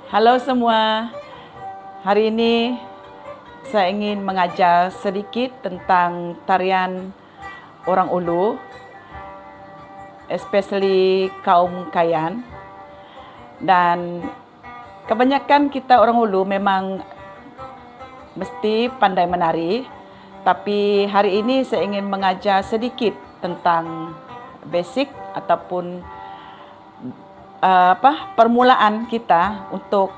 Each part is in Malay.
Halo semua, hari ini saya ingin mengajar sedikit tentang tarian orang Ulu, especially kaum Kayan. Dan kebanyakan kita orang Ulu memang mesti pandai menari, tapi hari ini saya ingin mengajar sedikit tentang basic ataupun permulaan kita untuk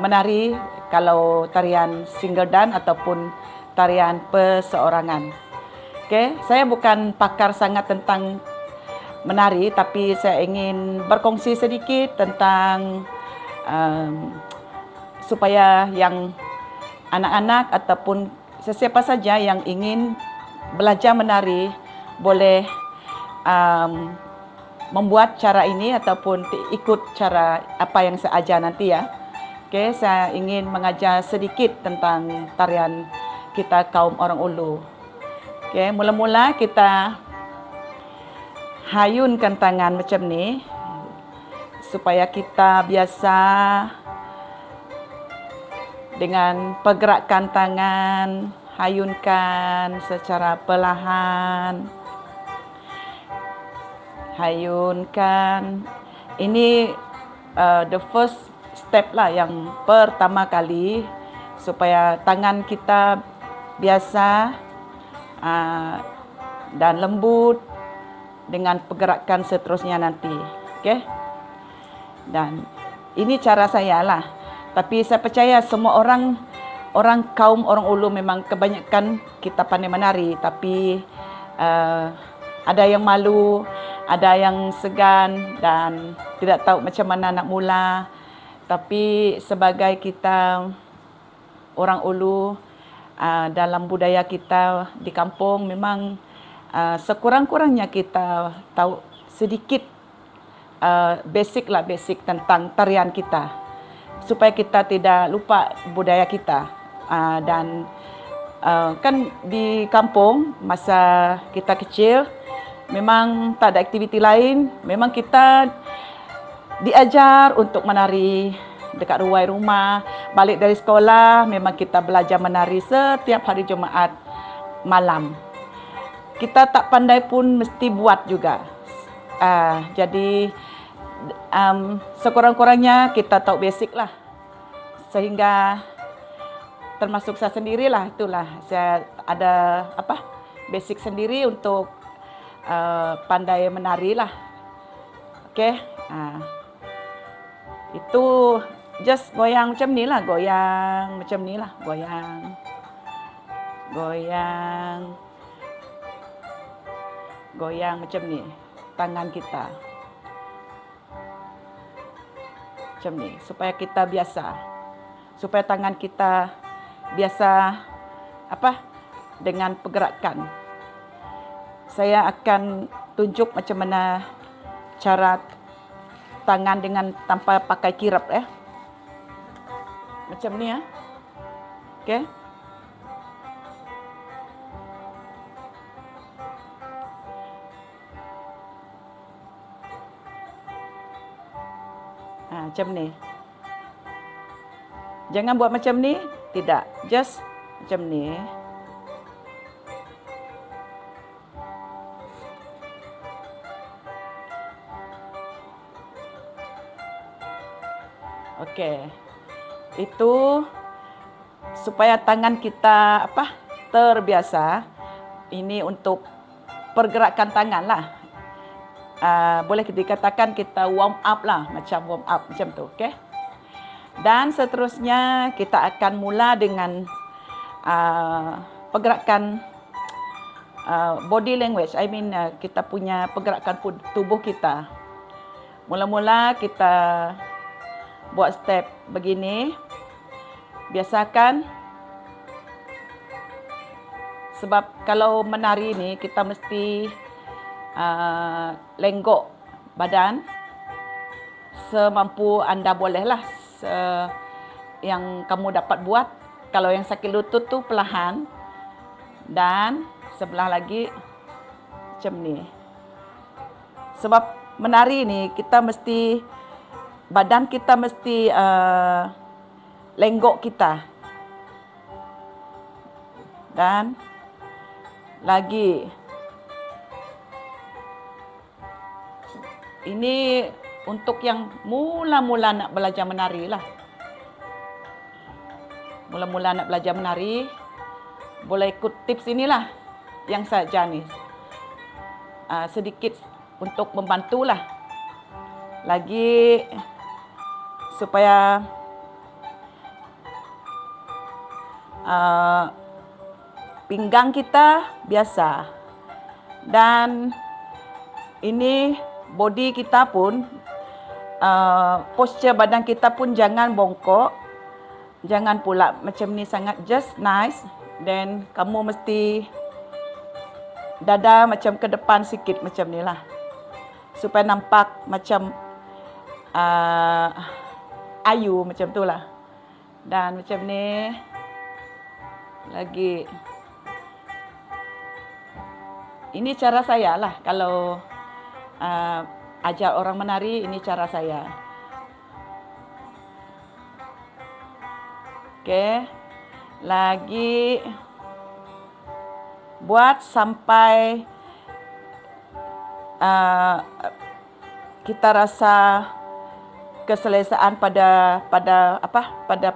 menari kalau tarian single dance ataupun tarian perseorangan. Okey, saya bukan pakar sangat tentang menari, tapi saya ingin berkongsi sedikit tentang supaya yang anak-anak ataupun sesiapa saja yang ingin belajar menari boleh membuat cara ini ataupun ikut cara apa yang saya ajar nanti ya. Okey, saya ingin mengajar sedikit tentang tarian kita kaum orang Ulu. Okey, mula-mula kita hayunkan tangan macam ni supaya kita biasa dengan pergerakan tangan, hayunkan secara perlahan. Hayunkan. Ini the first step lah, yang pertama kali supaya tangan kita biasa dan lembut dengan pergerakan seterusnya nanti. Okey. Dan ini cara saya lah. Tapi saya percaya semua orang kaum orang Ulu memang kebanyakan kita pandai menari, tapi ada yang malu, ada yang segan dan tidak tahu macam mana nak mula. Tapi sebagai kita orang Ulu, dalam budaya kita di kampung memang sekurang-kurangnya kita tahu sedikit basic tentang tarian kita, supaya kita tidak lupa budaya kita. Dan kan di kampung masa kita kecil memang tak ada aktiviti lain, memang kita diajar untuk menari dekat ruai rumah. Balik dari sekolah memang kita belajar menari setiap hari Jumaat malam. Kita tak pandai pun mesti buat juga. Jadi sekurang-kurangnya kita tahu basic lah, sehingga termasuk saya sendirilah, itulah saya ada basic sendiri untuk pandai menari lah. Okey, itu just goyang macam ni lah, goyang macam ni lah, goyang, goyang macam ni tangan kita, macam ni supaya kita biasa, supaya tangan kita biasa dengan pergerakan. Saya akan tunjuk macam mana cara tangan dengan tanpa pakai kirap ya. Macam ni ya. Okey. Macam ni. Jangan buat macam ni, tidak. Just macam ni. Okey. Itu supaya tangan kita terbiasa. Ini untuk pergerakan tangan lah. Boleh dikatakan kita warm up lah, macam warm up macam tu, okey. Dan seterusnya kita akan mula dengan pergerakan body language. Kita punya pergerakan tubuh kita. Mula-mula kita buat step begini. Biasakan, sebab kalau menari ni kita mesti lenggok badan semampu anda boleh lah, yang kamu dapat buat. Kalau yang sakit lutut tu perlahan, dan sebelah lagi macam ni. Sebab menari ni kita mesti badan kita mesti lenggok kita. Dan lagi, ini untuk yang mula-mula nak belajar menari lah. Mula-mula nak belajar menari, boleh ikut tips inilah yang saya ajar ni. Sedikit untuk membantulah. Lagi supaya pinggang kita biasa. Dan ini body kita pun, posture badan kita pun jangan bongkok. Jangan pula macam ni sangat, just nice. Then kamu mesti dada macam ke depan sikit macam ni lah. Supaya nampak macam ayu macam tu lah. Dan macam ni. Lagi. Ini cara saya lah. Kalau ajar orang menari, ini cara saya. Okey. Lagi buat sampai kita rasa keselesaan pada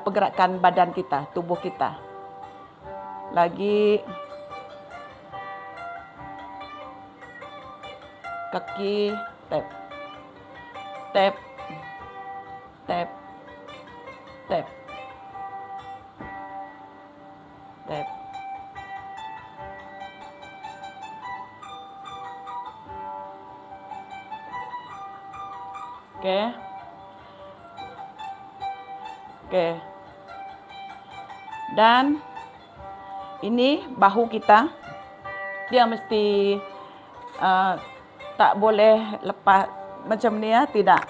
pergerakan badan kita, tubuh kita. Lagi kaki tap. Tap. Tap. Tap. Tap. Okey. Okey. Dan ini bahu kita. Dia mesti tak boleh lepas macam ni ya, tidak.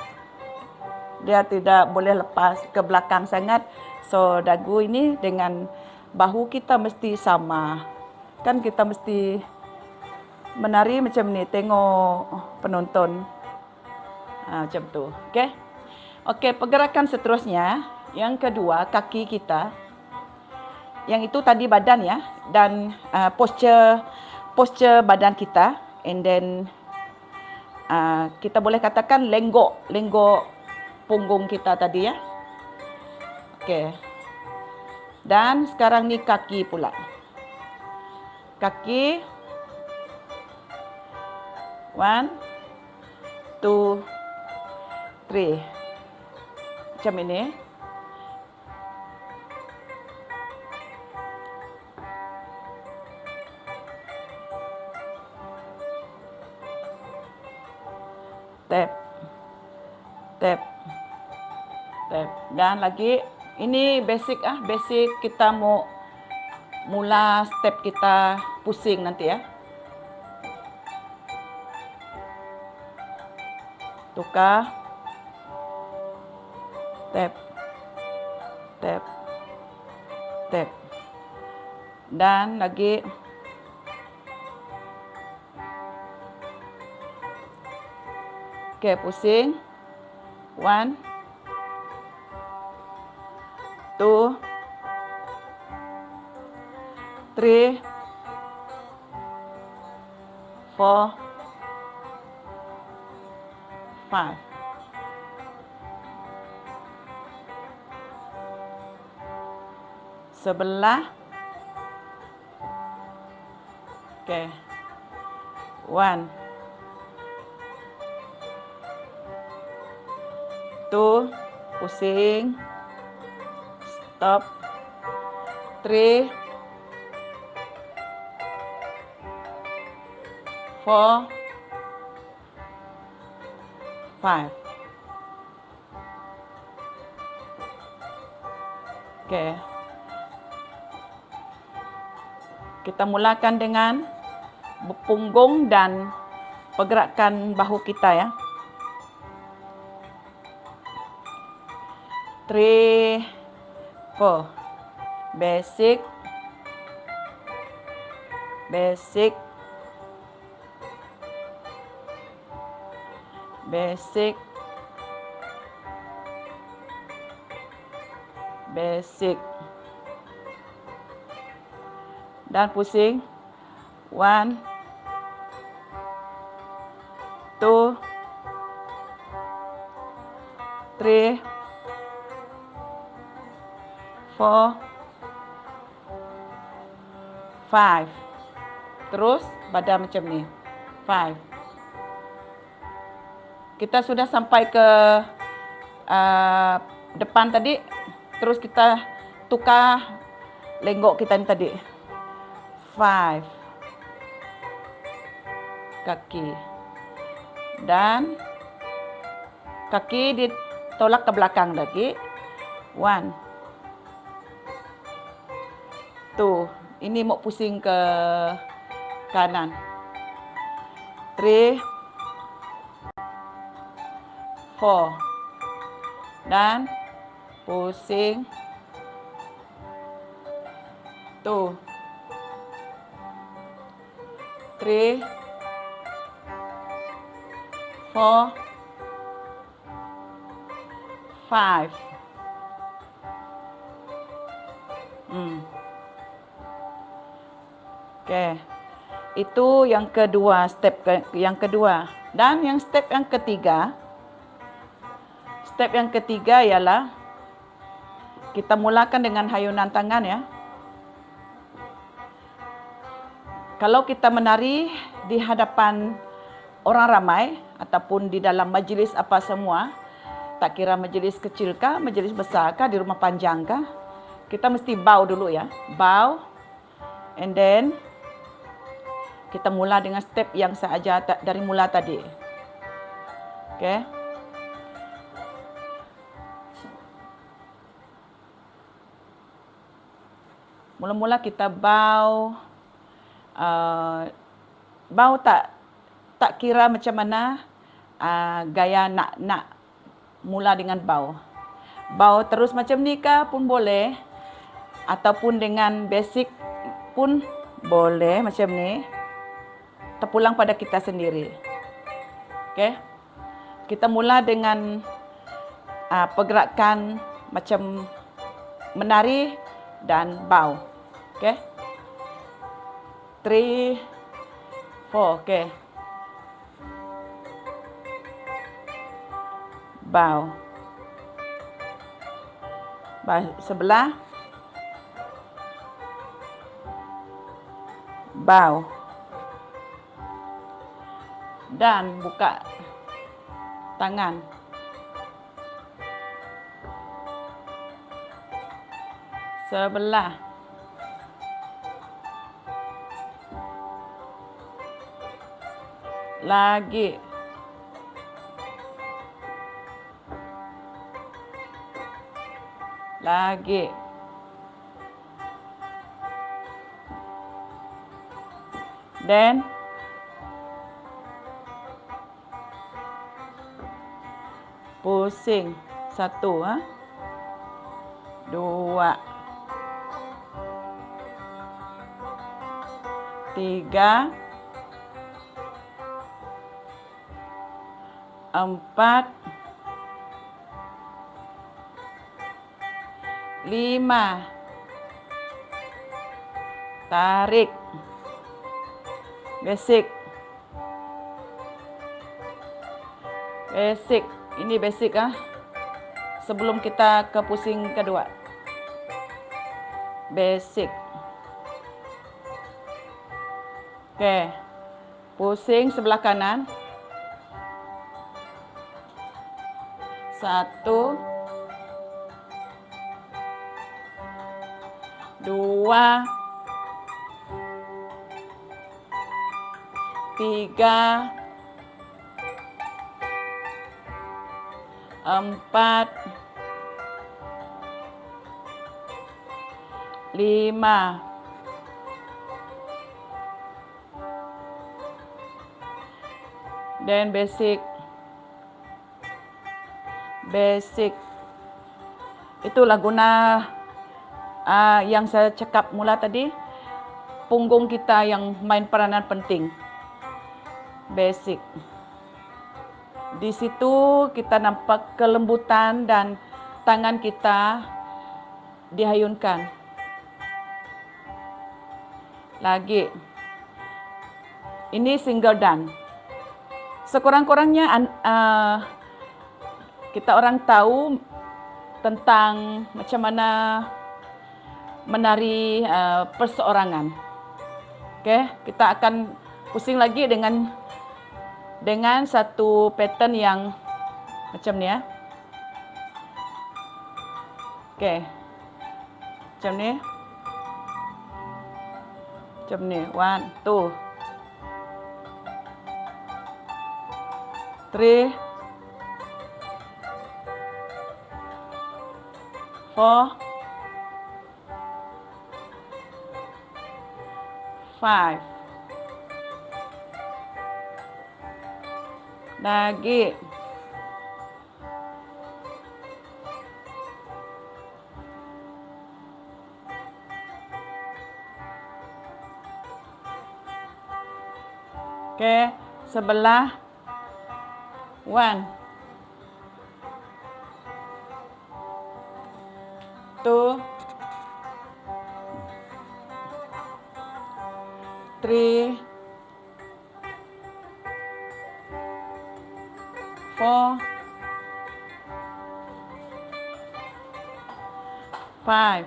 Dia tidak boleh lepas ke belakang sangat. So dagu ini dengan bahu kita mesti sama. Kan kita mesti menari macam ni, tengok penonton. Macam tu. Okey. Okey, pergerakan seterusnya, yang kedua kaki kita. Yang itu tadi badan ya, dan posture badan kita, and then kita boleh katakan lenggok punggung kita tadi ya. Okey. Dan sekarang ni kaki pula. Kaki. 1, 2, 3. Macam ini. Tap. Tap. Tap. Dan lagi. Ini basic basic kita mau mula step kita pusing nanti ya. Tukar. Tap. Tap. Tap. Dan lagi. Okey, pusing. 1, 2, 3, 4, 5. Sebelah. Okey. 1, 2, pusing. Stop. 3, 4, 5. Okey. Kita mulakan dengan punggung dan pergerakan bahu kita ya. 3, 4. Basic. Basic. Basic. basic. Dan pusing. 1, 2, 3, 4, 5. Terus badan macam ni. 5. Kita sudah sampai ke depan tadi. Terus kita tukar lenggok kita ni tadi. 5. Kaki. Dan kaki ditolak ke belakang lagi. 1, 2. Ini mau pusing ke kanan. 3, 4. Dan pusing. 2, 3, 4, 5. Okey. Itu yang kedua, step yang kedua. Dan yang step yang ketiga. Step yang ketiga ialah kita mulakan dengan hayunan tangan ya. Kalau kita menari di hadapan orang ramai ataupun di dalam majlis apa semua, tak kira majlis kecil kah, majlis besar kah, di rumah panjang kah, kita mesti bow dulu ya. Bow. And then kita mula dengan step yang saya ajar dari mula tadi. Okey. Mula-mula kita bow. Bow tak kira macam mana gaya nak mula dengan bow. Bow terus macam ni kah pun boleh, ataupun dengan basic pun boleh macam ni. Terpulang pada kita sendiri. Okey. Kita mula dengan pergerakan macam menari dan bow. Okey. 3, 4. Okey. Bow. Sebelah. Bow. Dan buka tangan. Sebelah. Lagi. Lagi. Dan pusing. 1, 2, 3, 4, 5. Tarik. Basic. Basic. Ini basic sebelum kita ke pusing kedua. Basic. Okey. Pusing sebelah kanan. 1, 2, 3, 4, 5. Dan basic. Basic. Itulah guna yang saya cakap mula tadi. Punggung kita yang main peranan penting. Basic. Di situ kita nampak kelembutan dan tangan kita dihayunkan. Lagi. Ini single dan. Sekurang-kurangnya kita orang tahu tentang macam mana menari perseorangan. Okey, kita akan pusing lagi dengan satu pattern yang macam ni ya. Okey. Macam ni. Macam ni. 1 2 3 4 5. Lagi. Okey, sebelah 1 2 3 4 5.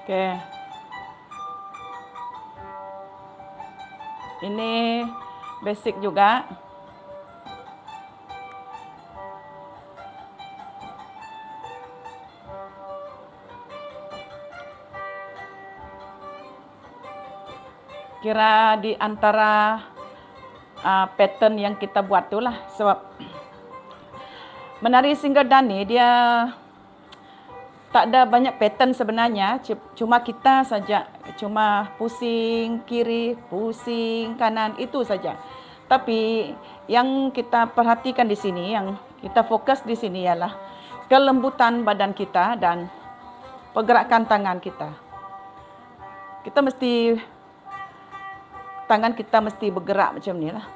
Okey. Ini basic juga. Kira di antara pattern yang kita buat tu lah. Sebab menari single dan ni dia tak ada banyak pattern sebenarnya, cuma kita saja, cuma pusing kiri, pusing kanan, itu saja. Tapi yang kita perhatikan di sini, yang kita fokus di sini ialah kelembutan badan kita dan pergerakan tangan kita. Kita mesti, tangan kita mesti bergerak macam ni lah.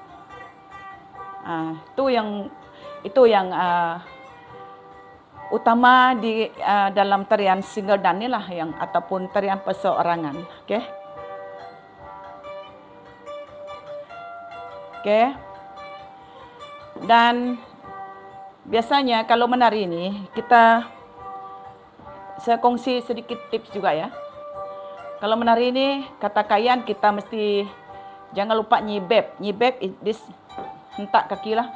Itu yang utama di dalam tarian single dan ni lah, yang ataupun tarian perseorangan. Okey. Okey. Dan biasanya kalau menari ni saya kongsi sedikit tips juga ya. Kalau menari ni kata kayan kita mesti jangan lupa nyibeb. Nyibeb is hentak kaki lah.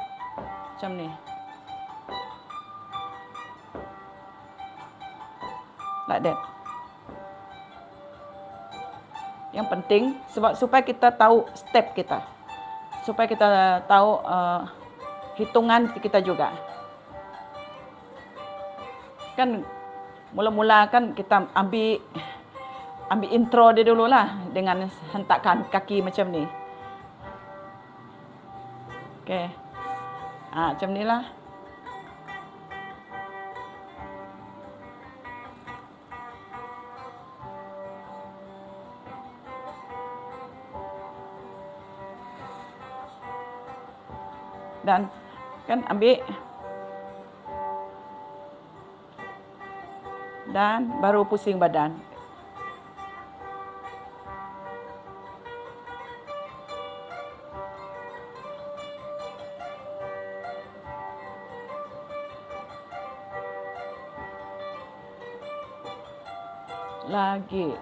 Macam ni. Like that. Yang penting supaya kita tahu step kita. Supaya kita tahu hitungan kita juga. Kan mula-mula kan kita ambil intro dia dululah dengan hentakan kaki macam ni. Okey. Macam nilah. Dan kan ambil dan baru pusing badan. Lagi.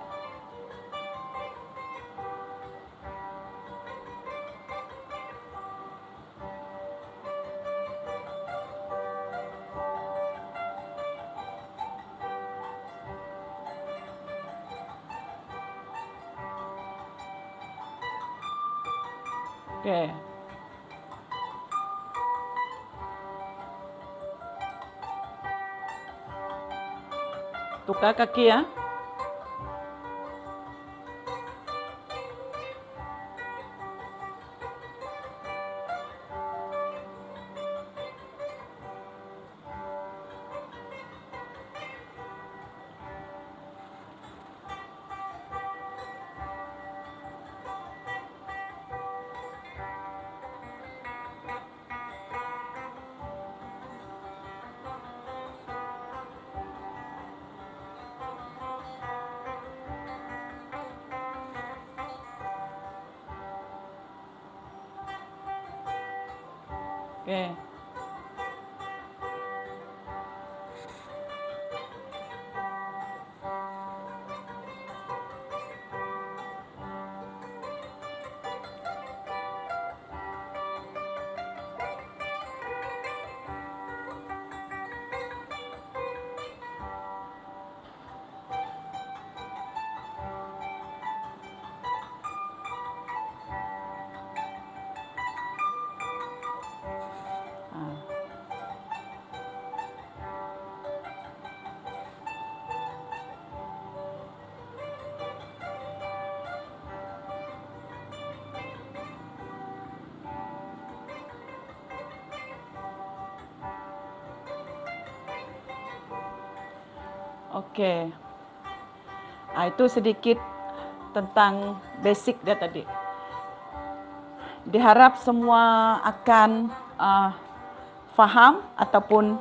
Okey. Tukar kaki ya. Okey. Ah. Okey. Itu sedikit tentang basic dia tadi. Diharap semua akan faham ataupun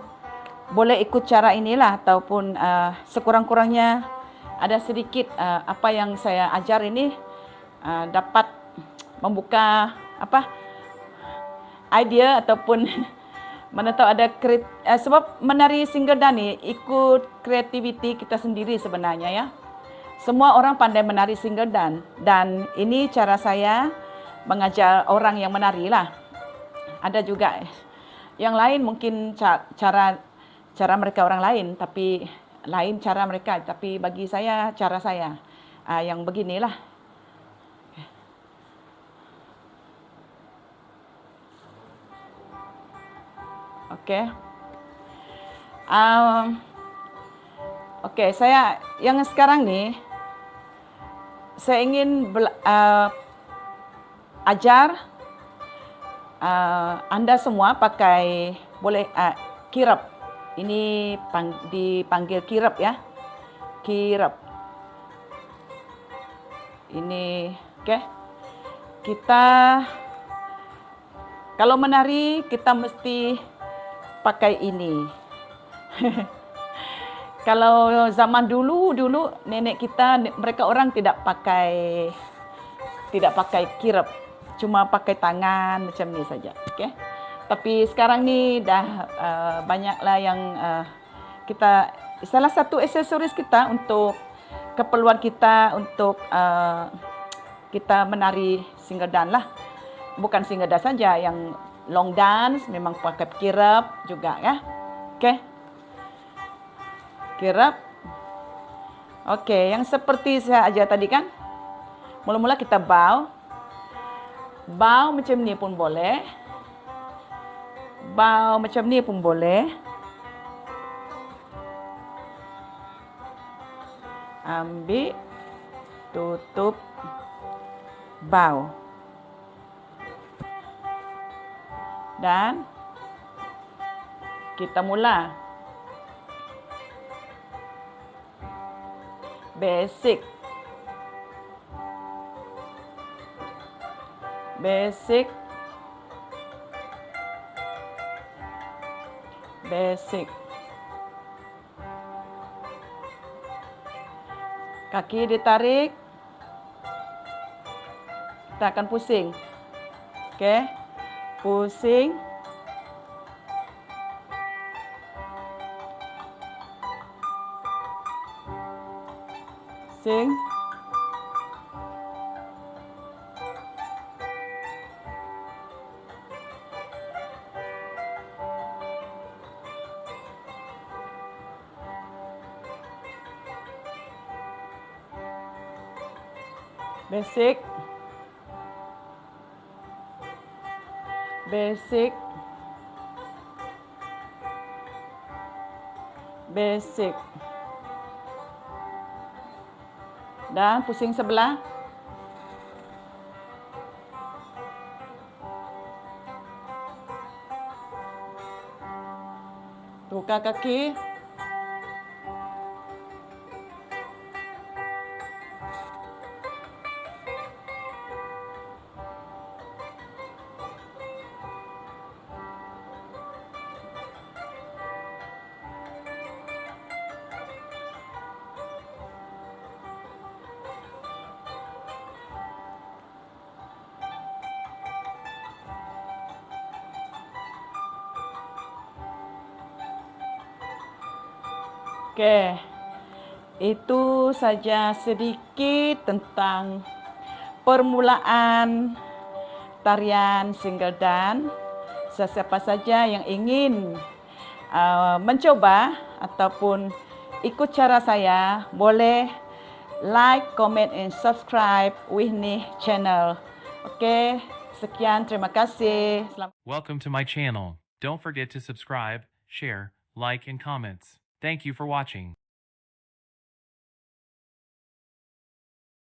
boleh ikut cara inilah, ataupun sekurang-kurangnya ada sedikit apa yang saya ajar ini dapat membuka idea ataupun mana tahu ada sebab menari singgadan ni ikut kreativiti kita sendiri sebenarnya ya. Semua orang pandai menari singgadan, dan ini cara saya mengajar orang yang menari lah. Ada juga yang lain mungkin cara mereka orang lain, tapi lain cara mereka, tapi bagi saya cara saya yang beginilah. Okey. Okey, saya yang sekarang ni saya ingin ajar anda semua pakai boleh kirap. Ini dipanggil kirap ya. Kirap. Ini okey. Kita kalau menari kita mesti pakai ini. Kalau zaman dulu nenek kita, mereka orang tidak pakai kirap, cuma pakai tangan macam ni saja. Okey. Tapi sekarang ni dah banyaklah yang kita, salah satu aksesoris kita untuk keperluan kita untuk kita menari singgadan lah. Bukan singgadan saja, yang long dance memang pakai kirap juga ya. Okey. Kirap. Okey, yang seperti saya ajar tadi kan. Mula-mula kita bow. Bow macam ni pun boleh. Bow macam ni pun boleh. Ambil, tutup, bow. Dan kita mula. Basic. Basic. Basic. Kaki ditarik. Kita akan pusing. Okey. Pusing. Pusing. Basic. Basic. Basic. Dan pusing sebelah. Tukar kaki. Oke, itu saja sedikit tentang permulaan tarian single dance. Sesiapa saja yang ingin mencoba ataupun ikut cara saya, boleh like, comment, and subscribe Wihni channel. Oke, sekian, terima kasih. Welcome to my channel. Don't forget to subscribe, share, like, and comments. Thank you for watching.